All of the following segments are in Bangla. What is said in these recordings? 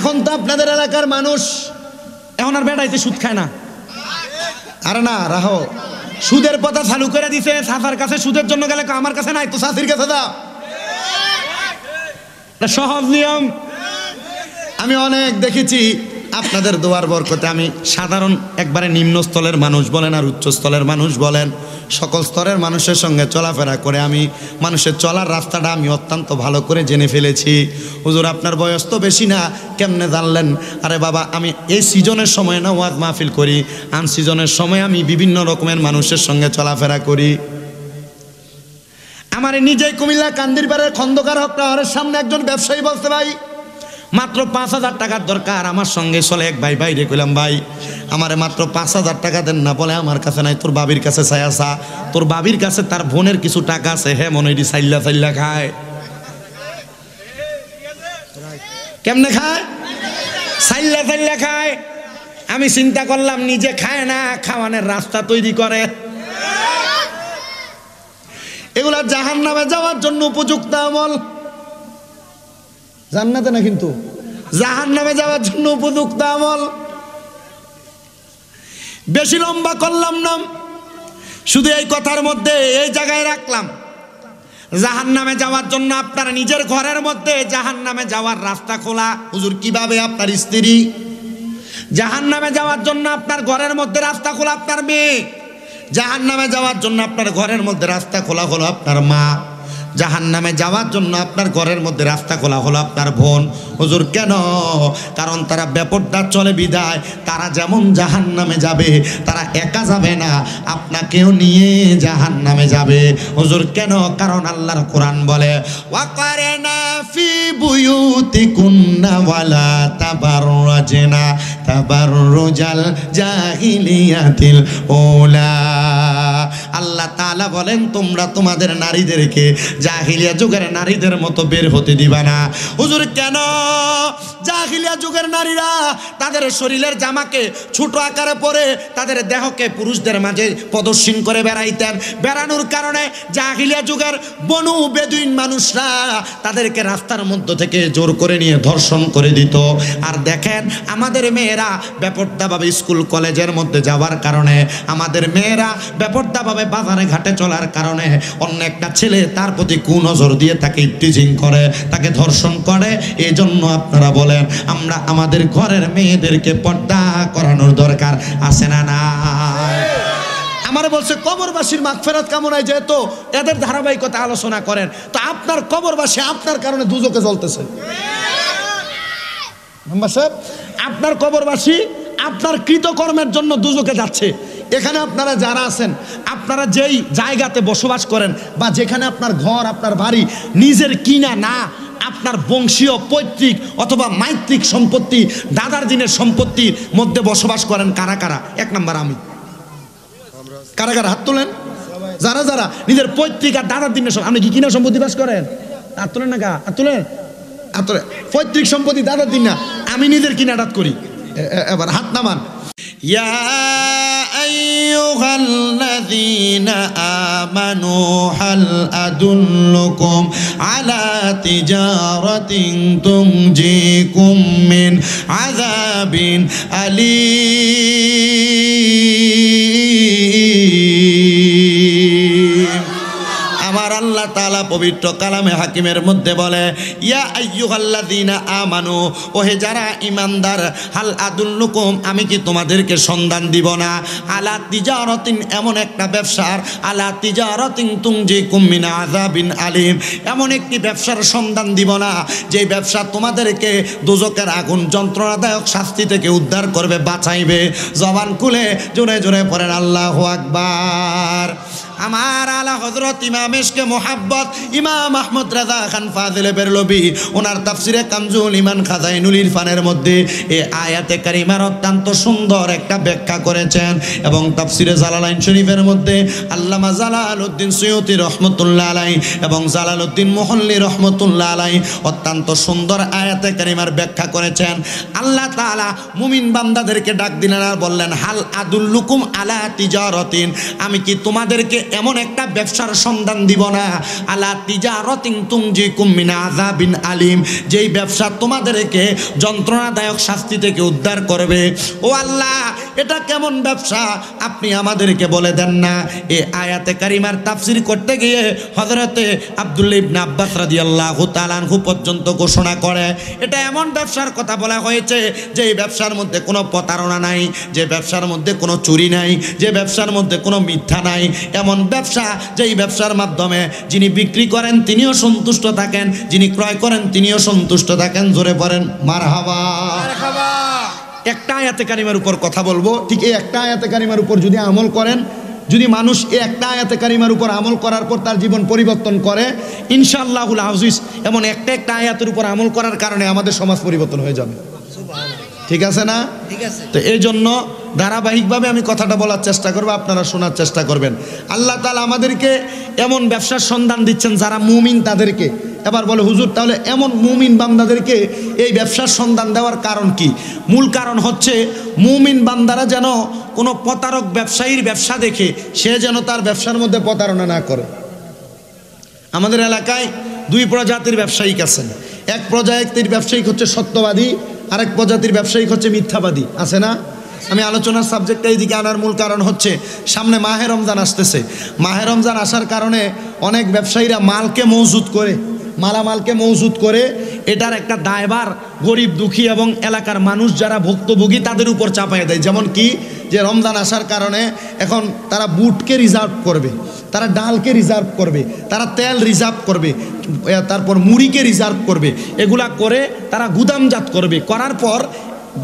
এখন তো আপনাদের এলাকার মানুষ এখন আর বেড়াইতে সুদ খায় না। আরে না রাহো, সুদের পথা চালু করে দিছে। চাচার কাছে সুদের জন্য গেলে আমার কাছে নাই তো চাচির কাছে দাও, সহজ নিয়ম। আমি অনেক দেখেছি আপনাদের দোয়ার বরকতে আমি সাধারণ একবারে নিম্ন স্তরের মানুষ বলেন আর উচ্চ স্তরের মানুষ বলেন, সকল স্তরের মানুষের সঙ্গে চলাফেরা করে আমি মানুষের চলার রাস্তাটা আমি অত্যন্ত ভালো করে জেনে ফেলেছি। হুজুর আপনার বয়স তো বেশি না, কেমনে জানলেন? আরে বাবা, আমি এই সিজনের সময় না ওয়াজ মাহফিল করি, আন সিজনের সময় আমি বিভিন্ন রকমের মানুষের সঙ্গে চলাফেরা করি। আমার নিজেই কুমিল্লা কান্দিরপাড়ের খন্দকার হক টাওয়ারের সামনে একজন ব্যবসায়ী বলতে, ভাই মাত্র 5,000 টাকার দরকার, আমার সঙ্গে চলে। এক ভাই বাইরে কইলাম, ভাই আমারে মাত্র 5,000 টাকা দেন না। বলে আমার কাছে নাই, তোর বাবির কাছে চাইয়াছা। তোর বাবির কাছে তার বোনের কিছু টাকা আছে, হ্যাঁ মনে হয় সাইল্লা সাইল্লা খায়। কেমনে খায়? সাইল্লা সাইল্লা খায়। আমি চিন্তা করলাম নিজে খায় না, খাওয়ানোর রাস্তা তৈরি করে। এগুলা জাহান্নামে যাওয়ার জন্য উপযুক্ত আমল, জান্নাতে না কিন্তু জাহান্নামে যাওয়ার জন্য উপযুক্ত আমল। বেশি লম্বা করলাম না, শুধু এই কথার মধ্যে এই জায়গায় রাখলাম। জাহান্নামে যাওয়ার জন্য আপনার নিজের ঘরের মধ্যে জাহান্নামে যাওয়ার রাস্তা খোলা। হুজুর কিভাবে? আপনার স্ত্রী। জাহান্নামে যাওয়ার জন্য আপনার ঘরের মধ্যে রাস্তা খোলা আপনার মেয়ে। জাহান্নামে যাওয়ার জন্য আপনার ঘরের মধ্যে রাস্তা খোলা হলো আপনার মা। জাহান্নামে যাওয়ার জন্য আপনার ঘরের মধ্যে রাস্তা খোলা হলো আপনার বোন। হুজুর কেন? কারণ তারা বেপরদা চলে বিদায়। তারা যেমন জাহান্নামে যাবে, তারা একা যাবে না, আপনাকেও নিয়ে জাহান্নামে যাবে। হুজুর কেন? কারণ আল্লাহর কোরআন বলে, ওয়াকারনা ফি বুয়ুতিকুন্না ওয়ালা তাবাররাজনা তাবাররুজাল জাহিলিয়াতিল উলা। আল্লাহ তাআলা বলেন, তোমরা তোমাদের নারীদেরকে জাহিলিয়া যুগের নারীদের মতো বের হতে দিবা না। হুজুর কেন? জাহিলিয়া যুগের নারীরা তাদের শরীরের জামাকে ছোট আকারে পরে তাদের দেহকে পুরুষদের মাঝে প্রদর্শন করে বেড়াইতেন। বেড়ানোর কারণে জাহিলিয়া যুগের বনু বেদুইন মানুষরা তাদেরকে রাস্তার মধ্য থেকে জোর করে নিয়ে ধর্ষণ করে দিত। আর দেখেন আমাদের মেয়েরা বেপরদাভাবে স্কুল কলেজের মধ্যে যাওয়ার কারণে, আমাদের মেয়েরা বেপরদাভাবে বাজারে ঘাটে চলার কারণে অন্য একটা ছেলে তার প্রতি কুনজর দিয়ে তাকে টিজিং করে, তাকে ধর্ষণ করে। এই জন্য আপনারা বলেন আমরা আমাদের ঘরের মেয়েদেরকে পর্দা করানোর দরকার আছে না না? আমার বলছে কবরবাসীর মাগফিরাত কামনায় যেহেতু এদের ধারাবাহিকতা আলোচনা করেন, তো আপনার কবরবাসী আপনার কারণে দুজকে জ্বলতেছে। আপনার কবরবাসী আপনার কৃতকর্মের জন্য দুজকে যাচ্ছে। এখানে আপনারা যারা আছেন, আপনারা যেই জায়গাতে বসবাস করেন বা যেখানে আপনার ঘর আপনার বাড়ি নিজের কিনা না, আপনার বংশীয় পৈতৃক অথবা মাইত্রিক সম্পত্তি, দাদার দিনের সম্পত্তির মধ্যে বসবাস করেন কারা কারা? এক নাম্বার আমি। কারা কারা হাত তোলেন? যারা যারা নিজের পৈতৃক আর দাদার দিনের, আপনি কি কিনা সম্পত্তি বাস করেন? হাত তোলেন না? হাত তোলেন? হাত তোলেন। পৈতৃক সম্পত্তি দাদার দিন না, আমি নিজের কিনা ডাত করি। এবার হাত নামান। ইয়া আইয়ুহাল্লাযীনা আমানু হাল আদুল্লুকুম আলা তিজারাতিন তুনজিকুম মিন আযাবিন আলীম। আমার আল্লাহ তাআলা পবিত্র কালামে হাকিমের মধ্যে বলে, ইয়া আইয়ুহাল্লাযীনা আমানু, ওহে যারা ঈমানদার, হাল আদুল্লুকুম, আমি কি তোমাদেরকে সন্ধান দিব না, আলা তিজারাতিন, এমন একটা ব্যবসার, আলা তিজারাতিন তুনজিকুম মিন আযাবিন আলীম, এমন একটি ব্যবসার সন্ধান দিব না যে ব্যবসা তোমাদেরকে দোজকের আগুন যন্ত্রণাদায়ক শাস্তি থেকে উদ্ধার করবে, বাঁচাইবে। জবান খুলে জোরে জোরে পড়েন আল্লাহু আকবার। আমার আলা হযরত ইমাম ইশকে মোহাব্বত ইমাম আহমদ রাজা খান ফাজিলে বেরলভী ওনার তাফসিরে কানজুল ইমান খাজাইনুল ইরফানের মধ্যে এই আয়াতে কারিমার অত্যন্ত সুন্দর একটা ব্যাখ্যা করেছেন। এবং তাফসিরে জালালাইন শরীফের মধ্যে আল্লামা জালালউদ্দিন সুয়ুতি রহমতুল্লাহ আলাইহি এবং জালালউদ্দিন মুহল্লি রহমতুল্লাহ আলাইহি অত্যন্ত সুন্দর আয়াতে কারিমার ব্যাখ্যা করেছেন। আল্লাহ তাআলা মুমিন বান্দাদেরকে ডাক দিলেন আর বললেন, হাল আদুল্লুকুম আলা তিজারাতিন, আমি কি তোমাদেরকে এমন একটা ব্যবসার সন্ধান দিব না, আলা তিজারাতিন তুনজিকুম মিন আযাবিন আলিম, যেই ব্যবসা তোমাদেরকে যন্ত্রণাদায়ক শাস্তি থেকে উদ্ধার করবে। ও আল্লাহ, এটা কেমন ব্যবসা আপনি আমাদেরকে বলে দেন না। এই আয়াতে কারিমার তাফসীর করতে গিয়ে হযরতে আব্দুল্লাহ ইবনে আব্বাস রাদিয়াল্লাহু তাআলা আনহু পর্যন্ত ঘোষণা করে, এটা এমন ব্যবসার কথা বলা হয়েছে যে এই ব্যবসার মধ্যে কোনো প্রতারণা নাই, যে ব্যবসার মধ্যে কোনো চুরি নাই, যে ব্যবসার মধ্যে কোনো মিথ্যা নাই। এমন ব্যবসা যেই ব্যবসার মাধ্যমে যিনি বিক্রি করেন তিনিও সন্তুষ্ট থাকেন, যিনি ক্রয় করেন তিনিও সন্তুষ্ট থাকেন। জোরে পড়েন মারহাবা। একটা আয়াতে কারিমার উপর কথা বলবো, ঠিক এই একটা আয়াতে কারিমার উপর যদি আমল করেন, যদি মানুষ এই একটা আয়াতে কারিমার উপর আমল করার পর তার জীবন পরিবর্তন করে, ইনশাআল্লাহুল আজিজ, এমন একটা একটা আয়াতের উপর আমল করার কারণে আমাদের সমাজ পরিবর্তন হয়ে যাবে। ঠিক আছে না? ঠিক আছে। তো এই জন্য ধারাবাহিকভাবে আমি কথাটা বলার চেষ্টা করব, আপনারা শোনার চেষ্টা করবেন। আল্লাহ তাআলা আমাদেরকে এমন ব্যবসার সন্ধান দিচ্ছেন যারা মুমিন তাদেরকে। এবার বলে হুজুর, তাহলে এমন মুমিন বান্দাদেরকে এই ব্যবসার সন্ধান দেওয়ার কারণ কি? মূল কারণ হচ্ছে মুমিন বান্দারা যেন কোনো প্রতারক ব্যবসায়ীর ব্যবসা দেখে সে যেন তার ব্যবসার মধ্যে প্রতারণা না করে। আমাদের এলাকায় দুই প্রজাতির ব্যবসায়িক আছেন। এক প্রজাতির ব্যবসায়িক হচ্ছে সত্যবাদী, আরেক প্রজাতির ব্যবসায়িক হচ্ছে মিথ্যাবাদী। আছে না? আমি আলোচনার সাবজেক্টটা এইদিকে আনার মূল কারণ হচ্ছে সামনে মাহে রমজান আসতেছে। মাহে রমজান আসার কারণে অনেক ব্যবসায়ীরা মালকে মজুত করে, মালামালকে মজুত করে এটার একটা দায়ভার গরিব দুঃখী এবং এলাকার মানুষ যারা ভুক্তভোগী তাদের উপর চাপায় দেয়। যেমন কি, যে রমজান আসার কারণে এখন তারা বুটকে রিজার্ভ করবে, তারা ডালকে রিজার্ভ করবে, তারা তেল রিজার্ভ করবে, তারপর মুড়িকে রিজার্ভ করবে, এগুলা করে তারা গুদামজাত করবে। করার পর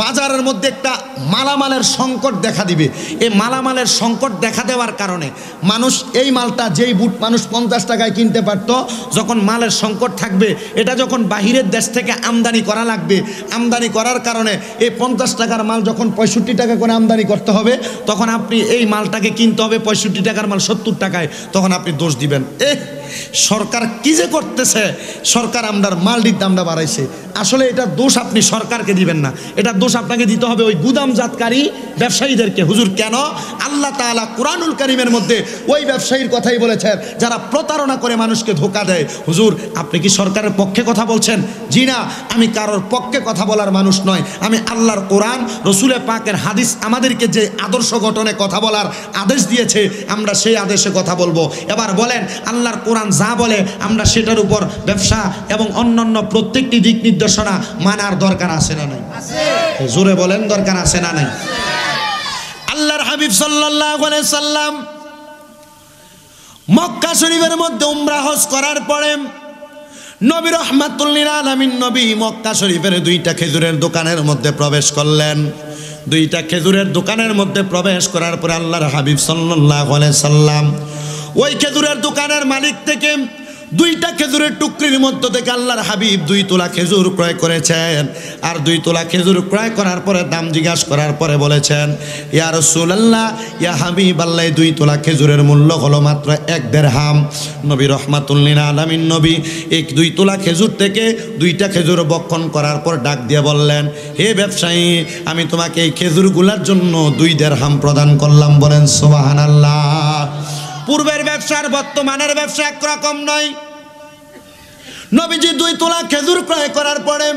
বাজারের মধ্যে একটা মালামালের সংকট দেখা দিবে। এই মালামালের সংকট দেখা দেওয়ার কারণে মানুষ এই মালটা, যেই বুট মানুষ 50 টাকায় কিনতে পারত, যখন মালের সংকট থাকবে, এটা যখন বাহিরের দেশ থেকে আমদানি করা লাগবে, আমদানি করার কারণে এই 50 টাকার মাল যখন 65 টাকা করে আমদানি করতে হবে, তখন আপনি এই মালটাকে কিনতে হবে 65 টাকার মাল 70 টাকায়, তখন আপনি দোষ দিবেন, সরকার কি যে করতেছে, সরকার আমরার মালটির দামটা বাড়াইছে। আসলে এটা দোষ আপনি সরকারকে দিবেন না, এটা দোষ আপনাকে দিতে হবে ওই গুদামজাতকারী ব্যবসায়ীদেরকে। হুজুর কেন? আল্লাহ তাআলা কুরআনুল কারীমের মধ্যে ওই ব্যবসায়ীর কথাই বলেছেন যারা প্রতারণা করে মানুষকে ধোঁকা দেয়। হুজুর আপনি কি সরকারের পক্ষে কথা বলছেন? জি না, আমি কারোর পক্ষে কথা বলার মানুষ নয়। আমি আল্লাহর কোরআন, রসুলে পাকের হাদিস আমাদেরকে যে আদর্শ গঠনে কথা বলার আদেশ দিয়েছে, আমরা সেই আদেশে কথা বলবো। এবার বলেন, আল্লাহর কোরআন যা বলে আমরা সেটার উপর ব্যবসা এবং অন্যান্য প্রত্যেকটি দিক নির্দেশনা মানার দরকার আছে না নাই? জোরে বলেন, দরকার আছে না নাই? আল্লাহর হাবিব সাল্লাল্লাহু আলাইহি সাল্লাম মক্কা শরীফের মধ্যে উমরা হজ করার পরে নবী রাহমাতুল লিল আলামিন নবী মক্কা শরীফের দুইটা খেজুরের দোকানের মধ্যে প্রবেশ করলেন। দুইটা খেজুরের দোকানের মধ্যে প্রবেশ করার পরে আল্লাহর হাবিব সাল্লাল্লাহু আলাইহি সাল্লাম ওই খেজুরের দোকানের মালিক থেকে দুইটা খেজুরের টুকরির মধ্য থেকে আল্লাহর হাবিব 2 তোলা খেজুর ক্রয় করেছেন। আর 2 তোলা খেজুর ক্রয় করার পরে দাম জিজ্ঞাসা করার পরে বলেছেন, ইয়া রাসূলুল্লাহ, ইয়া হাবিবাল্লাহ, 2 তোলা খেজুরের মূল্য হলো মাত্র 1 দিরহাম। নবী রাহমাতুল লিল আলামিন নবী এই 2 তোলা খেজুর থেকে 2টা খেজুর বক্ষণ করার পর ডাক দিয়ে বললেন, হে ব্যবসায়ী, আমি তোমাকে এই খেজুরগুলোর জন্য 2 দিরহাম প্রদান করলাম। বলেন সুবহানাল্লাহ। পূর্বের ব্যবসার বর্তমানের ব্যবসা একরকম নয়। নবীজি 2 তোলা খেজুর ক্রয় করার পরে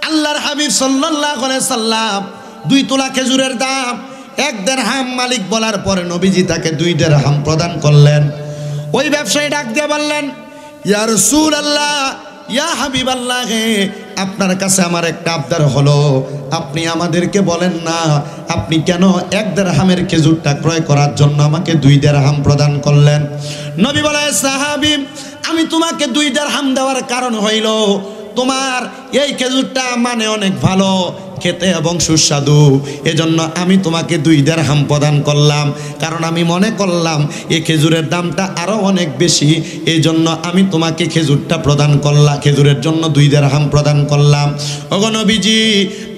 আল্লাহর হাবিব সাল্লাল্লাহু আলাইহি সাল্লাম 2 তোলা খেজুরের দাম 1 দিরহাম মালিক বলার পরে নবীজি তাকে 2 দিরহাম প্রদান করলেন। ওই ব্যবসায়ী ডাক দিয়ে বললেন, ইয়া রাসূলুল্লাহ, ইয়া হাবিবাল্লাহ, আপনার কাছে আমার একটা আবদার হলো, আপনি আমাদেরকে বলেন না আপনি কেন 1 দিরহামের খেজুরটা ক্রয় করার জন্য আমাকে 2 দিরহাম প্রদান করলেন। নবী বলে, সাহাবী, আমি তোমাকে 2 দিরহাম দেওয়ার কারণ হইল তোমার এই খেজুরটা মানে অনেক ভালো খেতে এবং সুস্বাদু, এজন্য আমি তোমাকে 2 দিরহাম প্রদান করলাম। কারণ আমি মনে করলাম এই খেজুরের দামটা আরও অনেক বেশি, এই জন্য আমি তোমাকে খেজুরটা প্রদান করলাম, খেজুরের জন্য 2 দিরহাম প্রদান করলাম। ওগো নবীজি,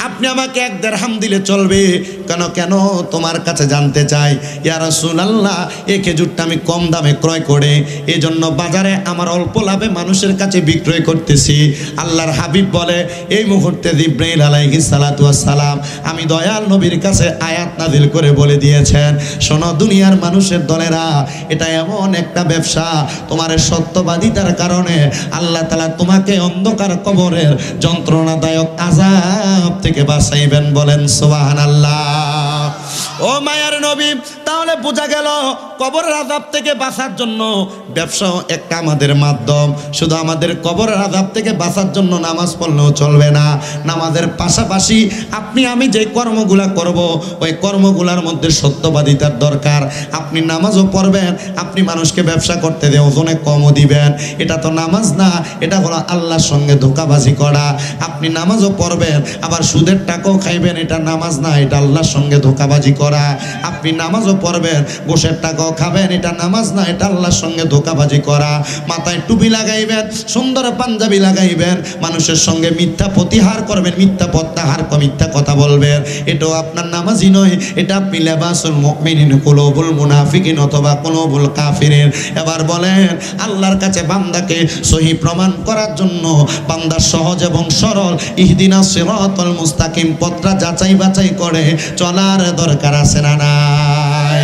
আপনি আমাকে 1 দিরহাম দিলে চলবে, কেন কেন তোমার কাছে জানতে চাই ইয়া রাসূলুল্লাহ, এই খেজুরটা আমি কম দামে ক্রয় করে এজন্য বাজারে আমার অল্প লাভে মানুষের কাছে বিক্রয় করতেছি। আল্লাহর হাবিব বলে এই মুহূর্তে জিবরাইল আলাইহিস সালাতু ওয়াস সালাম আমি দয়াল নবীর কাছে আয়াত নাযিল করে বলে দিয়েছেন, শোনো দুনিয়ার মানুষের দলেরা, এটা এমন একটা ব্যবসা তোমার সত্যবাদিতার কারণে আল্লাহ তাআলা তোমাকে অন্ধকার কবরের যন্ত্রণাদায়ক আযাব থেকে বাঁচাইবেন। বলেন সুবহানাল্লাহ। ও মায়ার নবী, তাহলে বোঝা গেল কবরের আযাব থেকে বাঁচার জন্য ব্যবসাও একটা আমাদের মাধ্যম। শুধু আমাদের কবরের আযাব থেকে বাঁচার জন্য নামাজ পড়লেও চলবে না, নামাজের পাশাপাশি আপনি আমি যে কর্মগুলা করব ওই কর্মগুলার মধ্যে সত্যবাদিতার দরকার। আপনি নামাজও পড়বেন, আপনি মানুষকে ব্যবসা করতে দিয়ে ওজনে কমও দিবেন, এটা তো নামাজ না, এটা হলো আল্লাহর সঙ্গে ধোঁকাবাজি করা। আপনি নামাজও পড়বেন আবার সুদের টাকাও খাইবেন, এটা নামাজ না, এটা আল্লাহর সঙ্গে ধোঁকাবাজি করা। আপনি নামাজও পড়বেন গোশের টাকাও খাবেন, এটা নামাজ না, এটা আল্লাহর সঙ্গে ধোঁকাবাজি করা। মাথায় টুপি লাগাইবেন, সুন্দর পাঞ্জাবি লাগাইবেন, মানুষের সঙ্গে মিথ্যা প্রতিহার করবেন, মিথ্যা প্রত্যাহার মিথ্যা কথা বলবেন, এটাও আপনার নামাজই নয়, এটা আপনি লিবাসুল মুমিনিন কুলুবুল মুনাফিকিন অথবা কুলুবুল কাফিরিন। এবার বলেন আল্লাহর কাছে বান্দাকে সহি প্রমাণ করার জন্য বান্দা সহজ এবং সরল ইহদিনাস সিরাতাল মুস্তাকিম পথটা যাচাই বাছাই করে চলার দরকার আছে না নাই?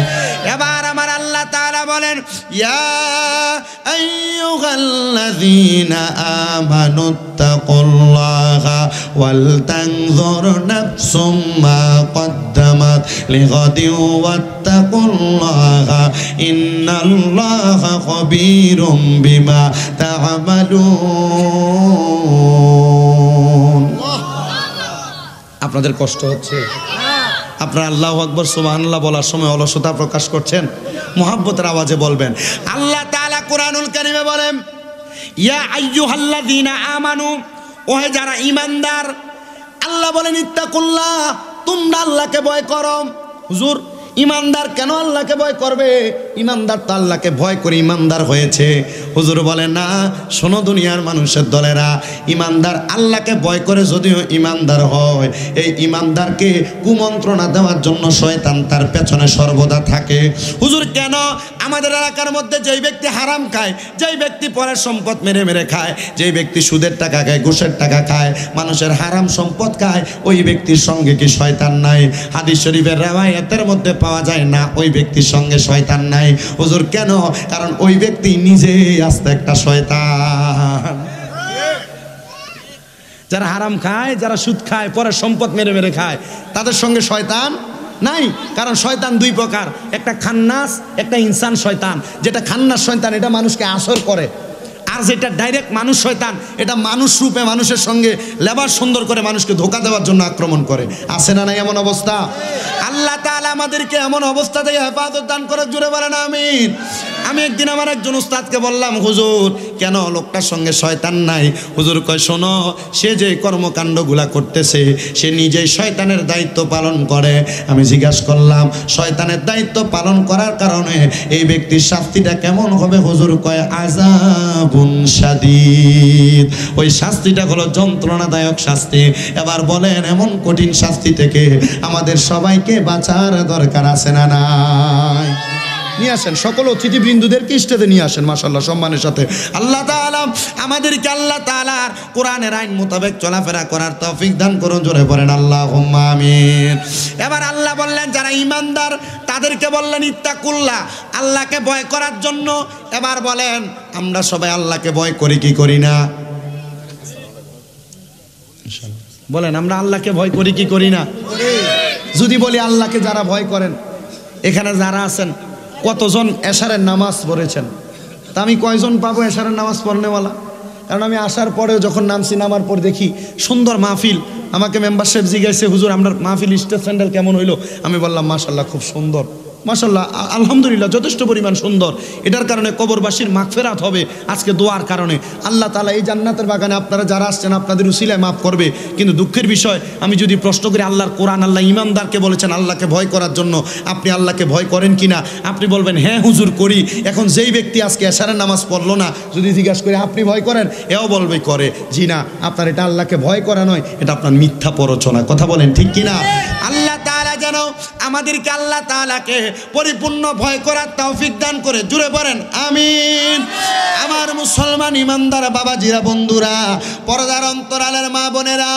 এবার আমার আল্লাহ তাআলা বলেন ইয়া আইয়ুহাল্লাযীনা আমানুত্তাকুল্লাহা ওয়াল তানজুর নাফসুম মা কদ্দামাত লিগাদিন ওয়াত্তাকুল্লাহা ইন্নাল্লাহা খাবীরুম বিমা তা'মালুন। আপনাদের কষ্ট হচ্ছে? আপনারা আল্লাহু আকবার সুবহানাল্লাহ বলার সময় অলসতা প্রকাশ করছেন? মুহাব্বতের আওয়াজে বলবেন। আল্লাহ তাআলা কুরআনুল কারীমে বলেন ইয়া আইয়ুহাল্লাযীনা আমানু, ওহে যারা ঈমানদার, আল্লাহ বলেন ইত্তাকুল্লাহ, তোমরা আল্লাহকে ভয় করো। হুজুর ঈমানদার কেন আল্লাহকে ভয় করবে? ঈমানদার তো আল্লাহকে ভয় করে ঈমানদার হয়েছে। হুজুর বলে না, শোনো দুনিয়ার মানুষের দলেরা, ঈমানদার আল্লাহকে ভয় করে যদিও ঈমানদার হয়, এই ঈমানদারকে কুমন্ত্রণা দেওয়ার জন্য শয়তান তার পেছনে সর্বদা থাকে। হুজুর কেন? আমাদের এলাকার মধ্যে যেই ব্যক্তি হারাম খায়, যেই ব্যক্তি পরের সম্পদ মেরে মেরে খায়, যেই ব্যক্তি সুদের টাকা খায়, ঘুষের টাকা খায়, মানুষের হারাম সম্পদ খায়, ওই ব্যক্তির সঙ্গে কি শয়তান নাই? হাদিস শরীফের riwayতের মধ্যে পাওয়া যায় না ওই ব্যক্তির সঙ্গে শয়তান নাই। হুজুর কেন? কারণ ওই ব্যক্তি নিজেই আস্তে একটা শয়তান। যারা হারাম খায়, যারা সুদ খায়, পরের সম্পদ মেরে মেরে খায়, তাদের সঙ্গে শয়তান নাই। কারণ শয়তান দুই প্রকার, একটা খান্নাস, একটা ইনসান শয়তান। যেটা খান্নাস শয়তান এটা মানুষকে আসর করে, আর যেটা ডাইরেক্ট মানুষ শয়তান এটা মানুষ রূপে মানুষের সঙ্গে লেবার সুন্দর করে মানুষকে ধোঁকা দেওয়ার জন্য আক্রমণ করে। আছে না নাই এমন অবস্থা? আল্লাহ তাআলা আমাদেরকে এমন অবস্থা থেকে হেফাজত দান করে, জুড়ে বলেন আমিন। আমি একদিন আমার একজন উস্তাদকে বললাম, হুজুর কেন লোকটার সঙ্গে শয়তান নাই? হুজুর কয় শোনো, সে যে কর্মকাণ্ডগুলা করতেছে সে নিজেই শয়তানের দায়িত্ব পালন করে। আমি জিজ্ঞাসা করলাম শয়তানের দায়িত্ব পালন করার কারণে এই ব্যক্তির শাস্তিটা কেমন হবে? হুজুর কয় আযাবুন শাদীদ, ওই শাস্তিটা হলো যন্ত্রণাদায়ক শাস্তি। এবার বলেন এমন কঠিন শাস্তি থেকে আমাদের সবাইকে বাঁচার দরকার আছে না নাই? নিয়ে আসেন সকল অতিথিবৃন্দুদেরকে স্টেজে নিয়ে আসেন মাশাআল্লাহ সম্মানের সাথে। আল্লাহ তাআলা আমাদেরকে আল্লাহ তাআলার কোরআনের আইন মোতাবেক চলাফেরা করার তৌফিক দান করুন, জোরে পড়েন আল্লাহুম্মা আমিন। এবার আল্লাহ বললেন যারা ঈমানদার তাদেরকে বললেন ইত্তাকুল্লাহ, আল্লাহকে ভয় করার জন্য। এবার বলেন আমরা সবাই আল্লাহকে ভয় করি কি করি না? বলেন আমরা আল্লাহকে ভয় করি কি করি না? যদি বলি আল্লাহকে যারা ভয় করেন, এখানে যারা আছেন কতজন এশারের নামাজ পড়েছেন? তা আমি কয়জন পাবো এশারের নামাজ পড়নেওয়ালা? কারণ আমি আসার পরেও যখন নামছি, নামার পর দেখি সুন্দর মাহফিল। আমাকে মেম্বারশিপ জিজ্ঞাসা, হুজুর আমরা মাহফিল স্টেজ স্যান্ডেল কেমন হইলো? আমি বললাম মাশাআল্লাহ খুব সুন্দর, মাশাআল্লাহ আলহামদুলিল্লাহ যথেষ্ট পরিমাণ সুন্দর। এটার কারণে কবরবাসীর মাগফিরাত হবে আজকে দোয়ার কারণে। আল্লাহ তাআলা এই জান্নাতের বাগানে আপনারা যারা আসছেন আপনাদের উসিলায় মাফ করবে। কিন্তু দুঃখের বিষয়, আমি যদি প্রশ্ন করি আল্লাহর কোরআন, আল্লাহ ঈমানদারকে বলেছেন আল্লাহকে ভয় করার জন্য, আপনি আল্লাহকে ভয় করেন কিনা? আপনি বলবেন হ্যাঁ হুজুর করি। এখন যেই ব্যক্তি আজকে এশারের নামাজ পড়লো না, যদি জিজ্ঞাসা করি আপনি ভয় করেন, এও বলবে করে। জি না, আপনার এটা আল্লাহকে ভয় করা নয়, এটা আপনার মিথ্যা প্ররোচনা। কথা বলেন ঠিক কিনা? আল্লাহ তাআলা যেন আমাদেরকে আল্লাহ তাআলাকে পরিপূর্ণ ভয় করার তৌফিক দান করে। জুড়ে পড়েন আমিন। আমার মুসলমান ইমানদার বাবাজিরা, বন্ধুরা, পর্দার অন্তরালের মা বোনেরা,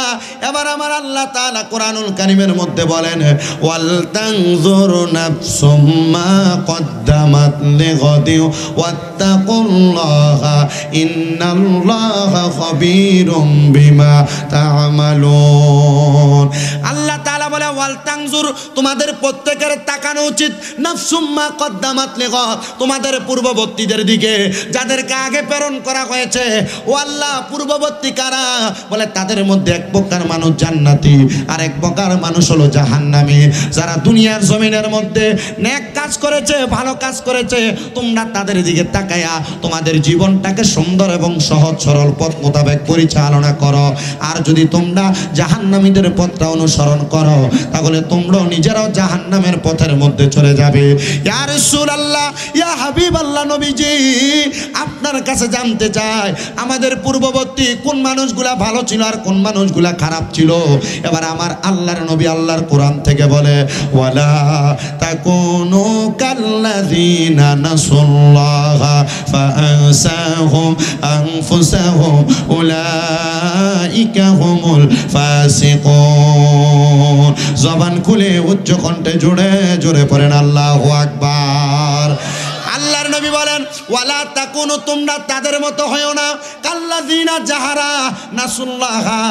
এবার আমার আল্লাহ তাআলা কোরআনুল কারীমের মধ্যে বলেন, ওয়াল তানজুর নাফসুম মা কদ্দামাত লিগাদি ওয়াত্তাকুল্লাহা ইন্নাল্লাহা খাবীরুম বিমা তা'মালুন। আল্লাহ তাআলা বলে, ওয়াল তানজুর, তোমাদের প্রত্যেকের তাকানো উচিত, নাফসুম মা কদ্দামাত লিগাদ, তোমাদের পূর্ববর্তীদের দিকে, যাদেরকে আগে প্রেরণ করা হয়েছে। ও আল্লাহ, পূর্ববর্তী কারা? বলে তাদের মধ্যে এক প্রকার মানুষ জান্নাতি আর এক প্রকার মানুষ হলো জাহান্নামী। যারা দুনিয়ার জমিনের মধ্যে নেক কাজ করেছে, ভালো কাজ করেছে, তোমরা তাদের দিকে তাকায়া তোমাদের জীবনটাকে সুন্দর এবং সহজ সরল পথ মোতাবেক পরিচালনা করো। আর যদি তোমরা জাহান্নামীদের পথটা অনুসরণ করো, তাহলে তোমরাও নিজেরাও জাহান্নামের পথের মধ্যে চলে যাবে। ইয়া রাসূলুল্লাহ, ইয়া হাবিবাল্লাহ, নবীজি আপনার কাছে জানতে চাই, আমাদের পূর্ববর্তী কোন মানুষগুলা ভালো ছিল আর কোন মানুষগুলা খারাপ ছিল? এবার আমার আল্লাহর নবী আল্লাহর কোরআন থেকে বলে, ওয়ালা তাকুনু কাল্লাযিনা নাসুল্লাহা ফাআনসাহুম আনফুসাহুম উলাইকা হুমুল ফাসিকুন। জবান খুলে উচ্চ কণ্ঠে জোরে জোরে পড়েন আল্লাহু আকবার। আল্লাহর নবী বলেন, ওয়ালা তাকুনু, তোমরা তাদের মতো হয়ো না, কাল্লাযিনা যাহারা নাসুল্লাহা,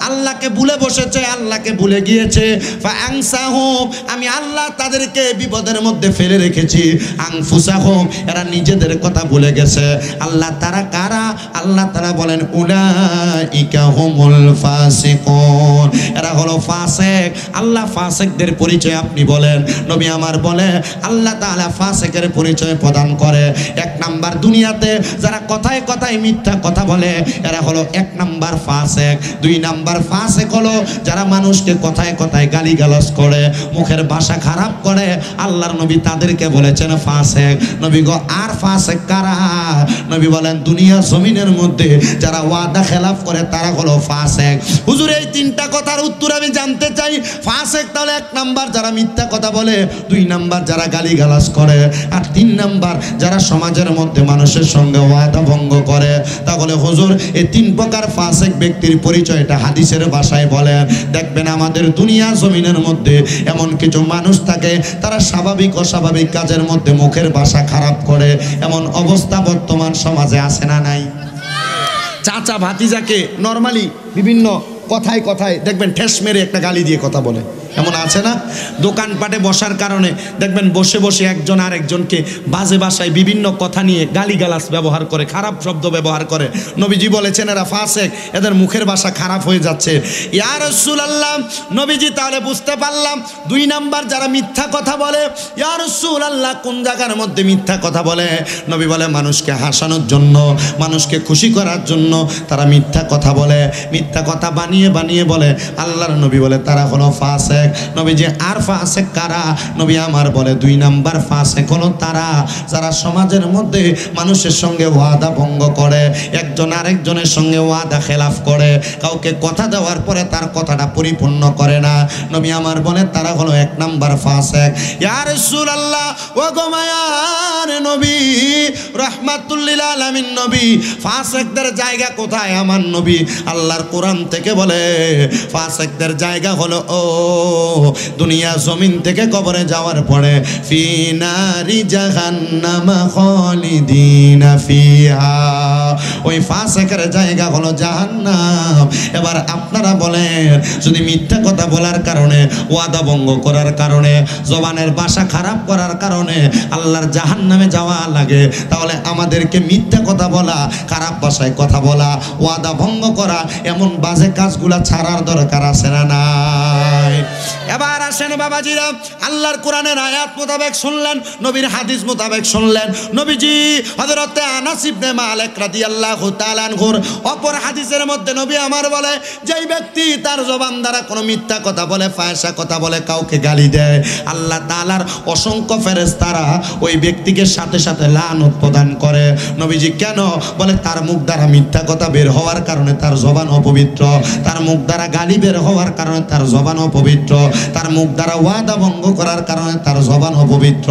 আল্লাহকে ভুলে বসেছে, আল্লাহকে ভুলে গিয়েছে, ফাআনসাহুম, আমি আল্লাহ তাদেরকে বিপদের মধ্যে ফেলে রেখেছি, আনফুসাহুম, এরা নিজেদের কথা ভুলে গেছে। আল্লাহ তারা কারা? আল্লাহ তারা বলেন, উলাইকা হুমুল ফাসিকুন, এরা হলো ফাসিক। আল্লাহ ফাসিকদের পরিচয় আপনি বলেন। নবী আমার বলে, আল্লাহ তাআলা ফাসিকের পরিচয় প্রদান করে। এক নাম্বার, দুনিয়াতে যারা কথায় কথায় মিথ্যা কথা বলে, এরা হলো এক নাম্বার ফাসিক। দুই নাম্বার ফাসিক হলো যারা মানুষকে কথায় কথায় গালিগালাজ করে, মুখের ভাষা খারাপ করে, আল্লাহর নবী তাদেরকে বলেছেন ফাসিক। নবী গো, আর ফাসিক কারা? নবী বলেন, দুনিয়ার জমিনের মধ্যে যারা ওয়াদা খেলাফ করে, তারা হলো ফাসিক। হুজুর, এই তিনটা কথার উত্তর আমি জানতে চাই। ফাসিক তাহলে এক নাম্বার যারা মিথ্যা কথা বলে, দুই নাম্বার যারা গালিগালাজ করে, আর তিন নাম্বার যারা সমাজের মধ্যে মানুষের সঙ্গে ওয়াদা ভঙ্গ করে। তাহলে হুজুর, এই তিন প্রকার ফাসিক ব্যক্তির পরিচয়টা হাদিসের ভাষায় বলেন। দেখবেন আমাদের দুনিয়ার জমিনের মধ্যে এমন কিছু মানুষ থাকে, তারা স্বাভাবিক অস্বাভাবিক কাজের মধ্যে মুখের ভাষা খারাপ করে। এমন অবস্থা বর্তমান সমাজে আছে না নাই? চাচা ভাতিজাকে নরমালি বিভিন্ন কথায় কথায় দেখবেন ঠেস মেরে একটা গালি দিয়ে কথা বলে, এমন আছে না? দোকানপাটে বসার কারণে দেখবেন বসে বসে একজন আর একজনকে বাজে ভাষায় বিভিন্ন কথা নিয়ে গালিগালাজ ব্যবহার করে, খারাপ শব্দ ব্যবহার করে। নবীজি বলেছেন এরা ফাসিক, এদের মুখের ভাষা খারাপ হয়ে যাচ্ছে। ইয়া রাসূলুল্লাহ, নবীজি তাহলে বুঝতে পারলাম দুই নাম্বার যারা মিথ্যা কথা বলে। ইয়া রাসূলুল্লাহ, কোন জায়গার মধ্যে মিথ্যা কথা বলে? নবী বলে মানুষকে হাসানোর জন্য, মানুষকে খুশি করার জন্য তারা মিথ্যা কথা বলে, মিথ্যা কথা বানিয়ে বানিয়ে বলে। আল্লাহর নবী বলে তারা হলো ফাসিক। নবীজি আর ফাসিক কারা? নবী আমার বলে দুই নাম্বার ফাসিক হলো তারা যারা সমাজের মধ্যে মানুষের সঙ্গে ওয়াদা ভঙ্গ করে, একজন আরেকজনের সঙ্গে ওয়াদা খেলাফ করে, কাউকে কথা দেওয়ার পরে তার কথাটা পরিপূর্ণ করে না। নবী আমার বলে তারা হলো এক নাম্বার ফাসিক। ইয়া রাসূলুল্লাহ, ও গো মায়ার নবী, রাহমাতুল লিল আলামিন নবী, ফাসিকদের জায়গা কোথায়? আমার নবী আল্লাহর কোরআন থেকে বলে ফাসিকদের জায়গা হলো দুনিয়া জমিন থেকে কবরে যাওয়ার পরে ফি নারি জাহান্নামা খালিদিনা ফিহা, ওই ফাসিকের জায়গা হলো জাহান্নাম। এবার আপনারা বলেন, যদি মিথ্যা কথা বলার কারণে, ওয়াদা ভঙ্গ করার কারণে, জবানের ভাষা খারাপ করার কারণে আল্লাহর জাহান্নামে যাওয়া লাগে, তাহলে আমাদেরকে মিথ্যা কথা বলা, খারাপ ভাষায় কথা বলা, ওয়াদা ভঙ্গ করা, এমন বাজে কাজগুলা ছাড়ার দরকার আছে না নাই? এবার আসেন বাবাজিরা, আল্লাহর কোরআনের আয়াত মোতাবেক শুনলেন, নবীর হাদিস মোতাবেক শুনলেন। নবীজি হযরত আনাস ইবনে মালিক রাদিয়াল্লাহু তাআলা আনহুর অপর হাদিসের মধ্যে নবী আমার বলে, যেই ব্যক্তি তার জবান দ্বারা কোনো মিথ্যা কথা বলে, ফায়সা কথা বলে, কাউকে গালি দেয়, আল্লাহ তাআলার অসংখ্য ফেরেশতারা ওই ব্যক্তিকে সাথে সাথে লানত প্রদান করে। নবীজি কেন? বলে তার মুখ দ্বারা মিথ্যা কথা বের হওয়ার কারণে তার জবান অপবিত্র, তার মুখ দ্বারা গালি বের হওয়ার কারণে তার জবান অপবিত্র, তার মুখ দ্বারা ওয়াদা ভঙ্গ করার কারণে তার জবান অপবিত্র।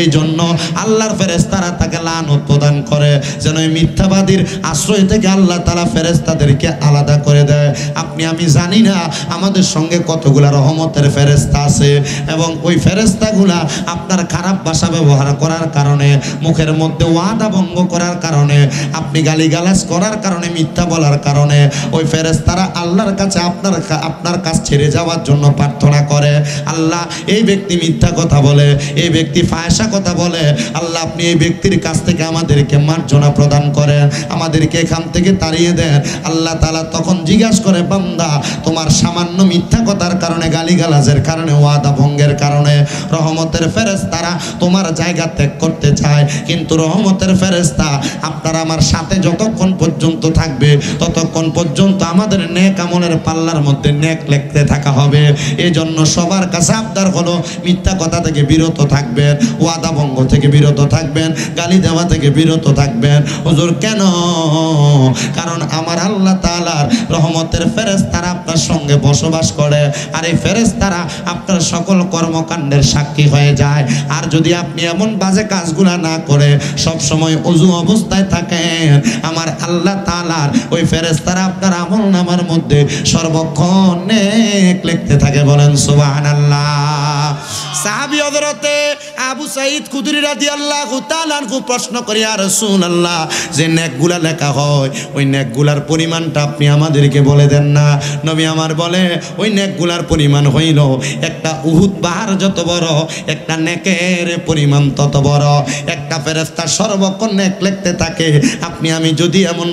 এই জন্য আল্লাহর ফেরেশতারা তাকে লানত প্রদান করে, যেন এই মিথ্যাবাদীর আশ্রয় থেকে আল্লাহ তাআলা ফেরেশতাদেরকে আলাদা করে দেয়। আপনি আমি জানি না আমাদের সঙ্গে কতগুলা রহমতের ফেরেশতা আছে, এবং ওই ফেরেশতাগুলা আপনার খারাপ ভাষা ব্যবহার করার কারণে, মুখের মধ্যে ওয়াদা ভঙ্গ করার কারণে, আপনি গালিগালাজ করার কারণে, মিথ্যা বলার কারণে ওই ফেরেশতারা আল্লাহর কাছে আপনার কাছ ছেড়ে যাওয়ার জন্য প্রার্থনা করে। আল্লাহ, এই ব্যক্তি মিথ্যা কথা বলে, এই ব্যক্তি ফায়সা কথা বলে, আল্লাহ আপনি এই ব্যক্তির কাছ থেকে আমাদেরকে মার্জনা প্রদান করেন, আমাদেরকে এখান থেকে তাড়িয়ে দেন। আল্লাহ তাআলা তখন জিজ্ঞাসা করে, বান্দা, তোমার সামান্য মিথ্যা কথার কারণে, গালিগালাজের কারণে, ওয়াদা ভঙ্গের কারণে রহমতের ফেরেশতারা তোমার জায়গা ত্যাগ করতে চায়, কিন্তু রহমতের ফেরেশতা আপনার আমার সাথে যতক্ষণ পর্যন্ত থাকবে ততক্ষণ পর্যন্ত আমাদের নেক আমলের পাল্লার মধ্যে নেক লিখতে থাকা হবে। এই জন্য সবার কাছে আবদার হলো মিথ্যা কথা থেকে বিরত থাকবেন, ওয়াদা ভঙ্গ থেকে বিরত থাকবেন, গালি দেওয়া থেকে বিরত থাকবেন। হুজুর কেন? কারণ আমার আল্লাহ তাআলার রহমতের ফেরেশতারা আপনার সঙ্গে বসবাস করে, আর এই ফেরেশতারা আপনার সকল কর্মকাণ্ডের সাক্ষী হয়ে যায়। আর যদি আপনি এমন বাজে কাজগুলা না করে সব সময় ওযু অবস্থায় থাকেন, আমার আল্লাহ তাআলার ওই ফেরেশতারা আপনার আমলনামার মধ্যে সর্বক্ষণ নেক লিখতে থাকে। বলেন সুবহানাল্লাহ। সাহাবী হযরতে আবু সাঈদ খুদরি রাদিয়াল্লাহু তাআলা আনহু প্রশ্ন করে, ইয়া রাসূলুল্লাহ, যে নেকগুলা লেখা হয় ওই নেকগুলার পরিমাণটা আপনি আমাদেরকে বলে দেন না। নবী আমার বলে, ওই নেকগুলার পরিমাণ হইল একটা উহুদ পাহাড় যত বড়, একটা নেকের পরিমাণ তত বড়। একটা ফেরেশতা সর্বক্ষণ নেক লিখতে থাকে। আপনি আমি যদি এমন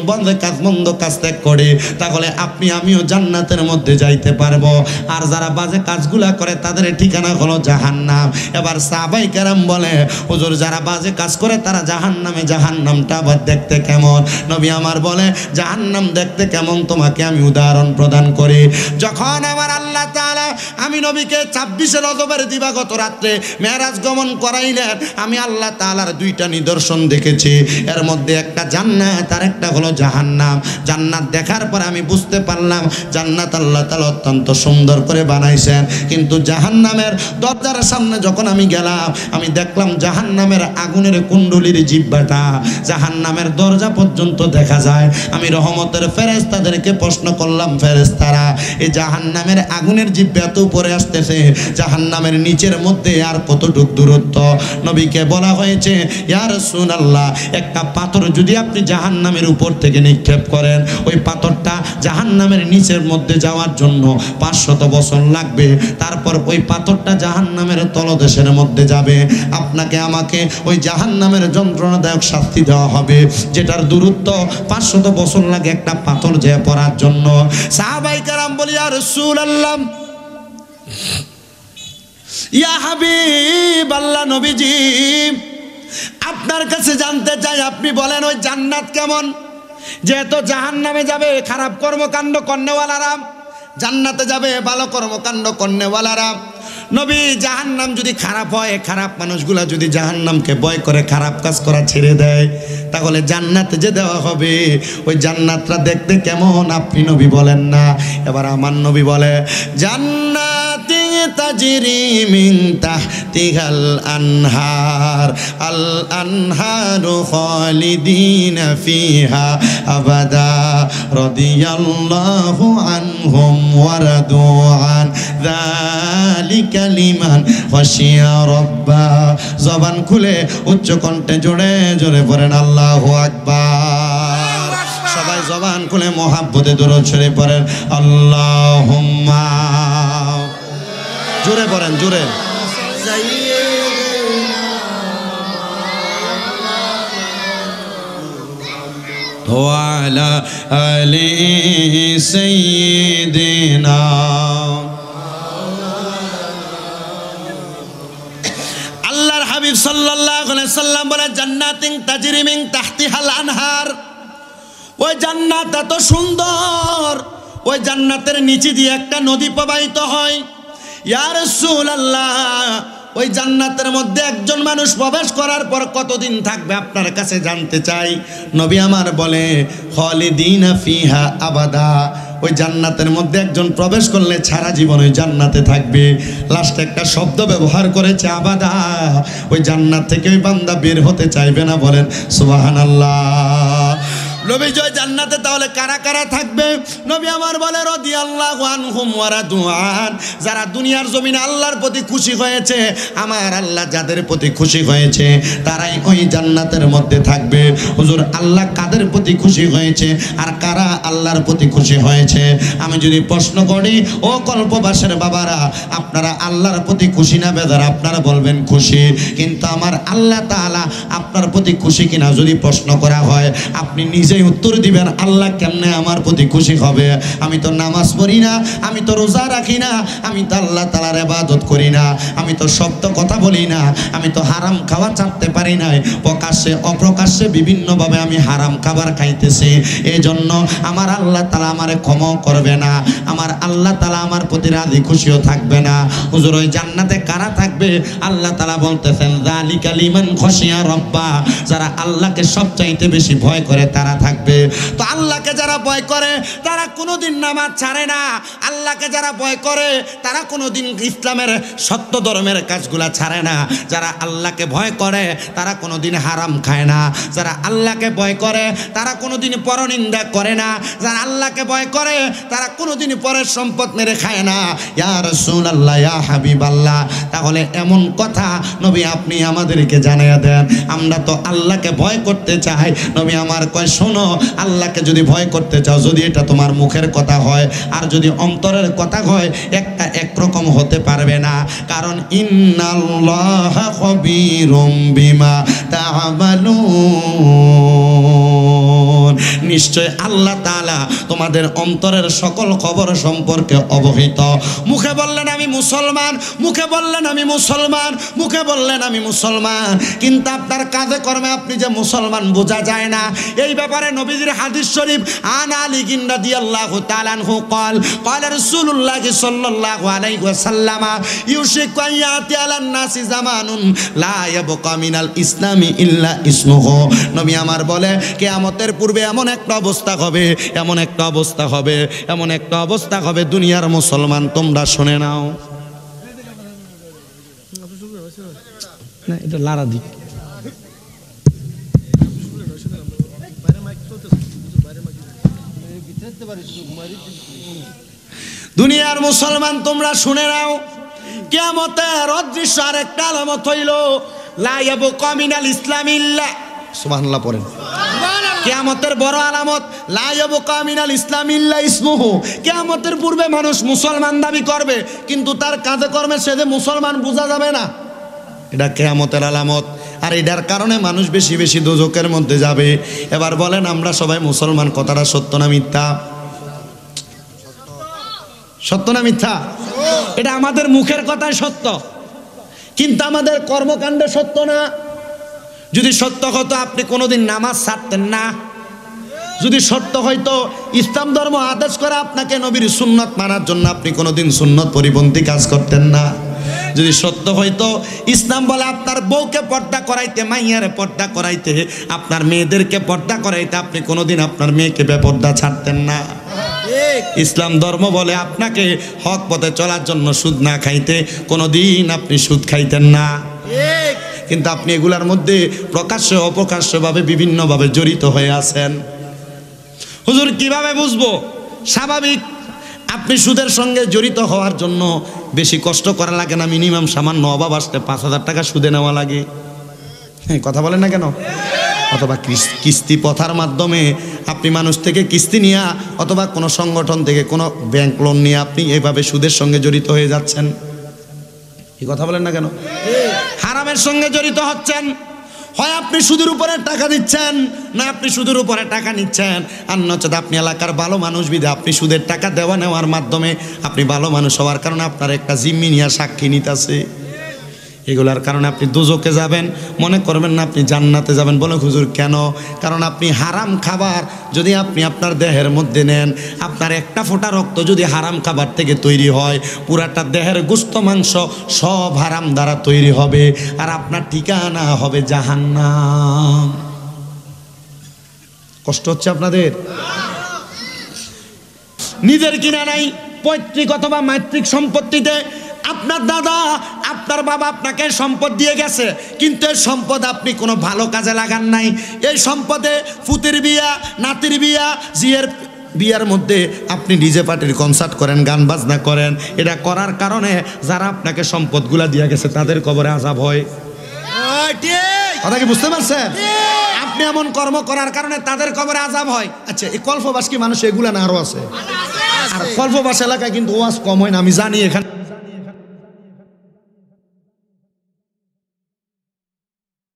মন্দ কাজ ত্যাগ করি, তাহলে আপনি আমিও জান্নাতের মধ্যে যাইতে পারবো। আর যারা বাজে কাজগুলা করে তাদের ঠিকানা হলো জাহান্নাম। এবার সাহাবায়ে কেরাম বলে, হুজুর যারা বাজে কাজ করে তারা জাহান্নামে, জাহান্নামটা আবার দেখতে কেমন? নবী আমার বলে, জাহান্নাম দেখতে কেমন তোমাকে আমি উদাহরণ প্রদান করি। যখন আমার আল্লাহ তাআলা আমি নবীকে 26 রজবের দিবাগত রাত্রে মেরাজ গমন করাইলেন, আমি আল্লাহ তাআলার দুইটা নিদর্শন দেখেছি। এর মধ্যে একটা জান্নাত আর একটা হলো জাহান্নাম। জান্নাত দেখার পর আমি বুঝতে পারলাম জান্নাত আল্লাহ তাআলা অত্যন্ত সুন্দর করে বানাইছেন, কিন্তু জাহান্নামের দরজার সামনে যখন আমি গেলাম, আমি দেখলাম জাহান্নামের আগুনের কুণ্ডলীর জিহ্বাটা জাহান্নামের দরজা পর্যন্ত দেখা যায়। আমি রহমতের ফেরেশতাদেরকে প্রশ্ন করলাম, ফেরেশতারা, এই জাহান্নামের আগুনের জিহ্বা এত উপরে আসতেছে, জাহান্নামের নিচের মধ্যে আর কতটুক দূরত্ব? নবীকে বলা হয়েছে, ইয়া রাসূলুল্লাহ, একটা পাথর যদি আপনি জাহান্নামের উপর থেকে নিক্ষেপ করেন, ওই পাথরটা জাহান্নামের নিচের মধ্যে যাওয়ার জন্য 500 বছর লাগবে। তারপর ওই পাথরটা জাহান্নামের তলদেশের মধ্যে যাবে। আপনাকে আমাকে ওই জাহান্নামের যন্ত্রণাদায়ক শাস্তি দেওয়া হবে, যেটার দূরত্ব 500 বছর লাগে একটা পাথর যে পড়ার জন্য। সাহাবায়ে কেরাম বলি, ইয়া রাসূলুল্লাহ, ইয়া হাবিবাল্লাহ, নবীজি আপনার কাছে জানতে চাই, আপনি বলেন ওই জান্নাত কেমন? যেহেতু জাহান্নামে যাবে খারাপ কর্মকাণ্ড করনেওয়ালারা, জান্নাতে যাবে ভালো কর্মকাণ্ড করনেওয়ালারা। নবী, জাহান্নাম যদি খারাপ হয়, খারাপ মানুষগুলা যদি জাহান্নামকে ভয় করে খারাপ কাজ করা ছেড়ে দেয়, তাহলে জান্নাতে যে দেওয়া হবে ওই জান্নাতটা দেখতে কেমন আপনি নবী বলেন না? এবার আমার নবী বলে, জান্নাতি তাজরি মিন তাহতিহাল আনহার, আল আনহারু খালিদিনা ফিহা আবাদা, রাদিয়াল্লাহু আনহুম ওয়া রাদু আন, যালিকা লিমান খাশিয়া রাব্বা। জবান খুলে উচ্চ কণ্ঠে জোরে জোরে পড়েন আল্লাহু আকবার। সবাই জবান খুলে মহাব্বতে দরুদ শরীফ পড়েন, আল্লাহুম্মা, জোরে পড়েন, জোরে। ওয়ালা আলি সাইয়্যিদিনা। আল্লাহর হাবিব সাল্লাল্লাহু আলাইহি সাল্লাম বলে, জান্নাতিন তাজরি মিন তাহতিহাল আনহার, ওই জান্নাত এত সুন্দর, ওই জান্নাতের নিচে দিয়ে একটা নদী প্রবাহিত হয়। ইয়া রাসূলুল্লাহ, ওই জান্নাতের মধ্যে একজন মানুষ প্রবেশ করার পর কতদিন থাকবে আপনার কাছে জানতে চাই। নবী আমার বলে, খালিদিনা ফিহা আবাদা, ওই জান্নাতের মধ্যে একজন প্রবেশ করলে সারা জীবন ওই জান্নাতে থাকবে। লাস্টে একটা শব্দ ব্যবহার করেছে আবাদা, ওই জান্নাত থেকে ওই বান্দা বের হতে চাইবে না। বলেন সুবহানাল্লাহ। নবী জয় জান্নাতে তাহলে কারা কারা থাকবে? নবী আমার বলে রাদিয়াল্লাহু আনহুম ওয়া রাদু আন, যারা দুনিয়ার জমিনে আল্লাহর প্রতি খুশি হয়েছে, আমার আল্লাহ যাদের প্রতি খুশি হয়েছে তারাই ওই জান্নাতের মধ্যে থাকবে। হুজুর আল্লাহ কাদের প্রতি খুশি হয়েছে আর কারা আল্লাহর প্রতি খুশি হয়েছে? আমি যদি প্রশ্ন করি, ও কল্পবাসের বাবারা, আপনারা আল্লাহর প্রতি খুশি না বেদার? আপনারা বলবেন খুশি। কিন্তু আমার আল্লাহ তাআলা আপনার প্রতি খুশি কিনা যদি প্রশ্ন করা হয়, আপনি নিজে উত্তর দিবেন আল্লাহ কেমনে আমার প্রতি খুশি হবে? আমি তো নামাজ পড়ি না, আমি তো রোজা রাখি না, আমি তো আল্লাহ তাআলার ইবাদত করি না, আমি তো সত্য কথা বলি না, আমি তো হারাম খাওয়া ছাড়তে পারি না, প্রকাশ্যে অপ্রকাশ্যে বিভিন্নভাবে আমি হারাম খাবার খাইতেছি। এই জন্য আমার আল্লাহ তাআলা আমারে ক্ষমা করবে না, আমার আল্লাহ তাআলা আমার প্রতি রাজি খুশিও থাকবে না। হুজুর ওই জান্নাতে কারা থাকবে? আল্লাহ তাআলা বলতেছেন যালিকা লিমান খাশিয়া রাব্বা, যারা আল্লাহকে সবচাইতে বেশি ভয় করে তারা থাকবে। তো আল্লাহকে যারা ভয় করে তারা কোনোদিন নামাজ ছাড়ে না, আল্লাহকে যারা ভয় করে তারা কোনোদিন ইসলামের সত্য ধর্মের কাজগুলা ছাড়ে না, যারা আল্লাহকে ভয় করে তারা কোনোদিন হারাম খায় না, যারা আল্লাহকে ভয় করে তারা কোনোদিন পরনিন্দা করে না, যারা আল্লাহকে ভয় করে তারা কোনোদিন পরের সম্পদ মেরে খায় না। ইয়া রাসূলুল্লাহ, ইয়া হাবিবাল্লাহ, তাহলে এমন কথা নবী আপনি আমাদেরকে জানিয়ে দেন। আমরা তো আল্লাহকে ভয় করতে চাই। নবী আমার কয়, শোনো, আল্লাহকে যদি ভয় করতে চাও, যদি এটা তোমার মুখের কথা হয় আর যদি অন্তরের কথা হয়, একটা একরকম হতে পারবে না। কারণ ইন্নাল্লাহা খাবীরুম বিমা তা'মালুন, নিশ্চয় আল্লাহ তাআলা তোমাদের অন্তরের সকল খবর সম্পর্কে অবহিত। মুখে বললেন আমি মুসলমান, মুখে বললেন আমি মুসলমান, মুখে বললেন আমি মুসলমান, কিন্তু আপনার কাজে কর্মে আপনি যে মুসলমান বোঝা যায় না। এই ব্যাপারে নবীজির হাদিস শরীফ আন আলী রাদিয়াল্লাহু তাআলা আনহু قال قال رسول الله صلى الله عليه وسلم يوشك أن يأتي على الناس زمان لا يبقى من الإسلام إلا اسمه। নবী আমার বলে কিয়ামতের পূর্বে এমন একটা অবস্থা হবে, এমন একটা অবস্থা হবে, এমন একটা অবস্থা হবে, দুনিয়ার মুসলমান তোমরা শুনে নাও। না এটা লারা দিক। দুনিয়ার মুসলমান তোমরা শুনে নাও, কিয়ামতের অদৃশ্য আরেকটা আলামত হইল লা ইয়াবকা মিনাল ইসলামি ইল্লা, সুবহানাল্লাহ পড়েন। কিয়ামতের বড় আলামত লা ইয়াবকা মিনাল ইসলামি ইল্লা ইসমুহু, কিয়ামতের পূর্বে মানুষ মুসলমান দাবি করবে কিন্তু তার কাজে কর্মে সে যে মুসলমান বোঝা যাবে না। এটা কিয়ামতের আলামত। আর এটার কারণে মানুষ বেশি বেশি দোজখের মধ্যে যাবে। এবার বলেন আমরা সবাই মুসলমান, কথাটা সত্য না মিথ্যা? সত্য না মিথ্যা? এটা আমাদের মুখের কথাই সত্য, কিন্তু আমাদের কর্মকাণ্ডে সত্য না। যদি সত্য হতো আপনি কোনোদিন নামাজ ছাড়তেন না। যদি সত্য হয়তো ইসলাম ধর্ম আদেশ করে আপনাকে নবীর সুন্নত মানার জন্য, আপনি কোনোদিন সুন্নত পরিপন্থী কাজ করতেন না। যদি সত্য হয়তো ইসলাম বলে আপনার বউকে পর্দা করাইতে, মাইয়ারে পর্দা করাইতে, আপনার মেয়েদেরকে পর্দা করাইতে, আপনি কোনোদিন আপনার মেয়েকে বেপর্দা ছাড়তেন না। ইসলাম ধর্ম বলে আপনাকে হক পথে চলার জন্য সুদ না খাইতে, কোনোদিন আপনি সুদ খাইতেন না। কিন্তু আপনি এগুলার মধ্যে প্রকাশ্য অপ্রকাশ্যভাবে বিভিন্নভাবে জড়িত হয়ে আছেন। হুজুর কিভাবে বুঝবো? স্বাভাবিক, আপনি সুদের সঙ্গে জড়িত হওয়ার জন্য বেশি কষ্ট করা লাগে না। মিনিমাম সামান্য অভাব আসলে 5,000 টাকা সুদে নেওয়া লাগে। হ্যাঁ, কথা বলেন না কেন? অথবা কিস্তি প্রথার মাধ্যমে আপনি মানুষ থেকে কিস্তি নিয়ে, অথবা কোনো সংগঠন থেকে কোনো ব্যাংক লোন নিয়ে আপনি এইভাবে সুদের সঙ্গে জড়িত হয়ে যাচ্ছেন। এই কথা বলেন না কেন? হারামের সঙ্গে জড়িত হচ্ছেন। হয় আপনি সুদের উপরে টাকা দিচ্ছেন, না আপনি সুদের উপরে টাকা নিচ্ছেন, আর নচেত আপনি এলাকার ভালো মানুষ বিধে আপনি সুদের টাকা দেওয়া নেওয়ার মাধ্যমে আপনি ভালো মানুষ হওয়ার কারণে আপনার একটা জিম্মি নিয়ে সাক্ষী নিতেছে। এগুলার কারণে আপনি দোজখে যাবেন, মনে করবেন না আপনি জান্নাতে যাবেন। বলে হুজুর কেন? কারণ আপনি হারাম খাবার যদি আপনি আপনার দেহের মধ্যে নেন, আপনার একটা ফোঁটা রক্ত যদি হারাম খাবার থেকে তৈরি হয়, পুরাটা দেহের গোশত মাংস সব হারাম দ্বারা তৈরি হবে, আর আপনার ঠিকানা হবে জাহান্নাম। কষ্ট হচ্ছে আপনাদের? নিজের কিনা নাই, পৈতৃক অথবা মাতৃক সম্পত্তিতে আপনার দাদা আপনার বাবা আপনাকে সম্পদ দিয়ে গেছে, কিন্তু এই সম্পদ আপনি কোনো ভালো কাজে লাগান নাই। এই সম্পদে ফুতের বিয়া, নাতির বিয়া, জিয়ের বিয়ার মধ্যে আপনি ডিজে পার্টির কনসার্ট করেন, গান বাজনা করেন। এটা করার কারণে যারা আপনাকে সম্পদগুলা দিয়ে গেছে তাদের কবরে আযাব হয়। কথা কি বুঝতে পারছেন? আপনি এমন কর্ম করার কারণে তাদের কবরে আযাব হয়। আচ্ছা, এই কল্পবাস কি মানুষ এগুলা না আরো আছে? আর কল্পবাস এলাকায় কিন্তু ওয়াজ কম হয় না, আমি জানি। এখানে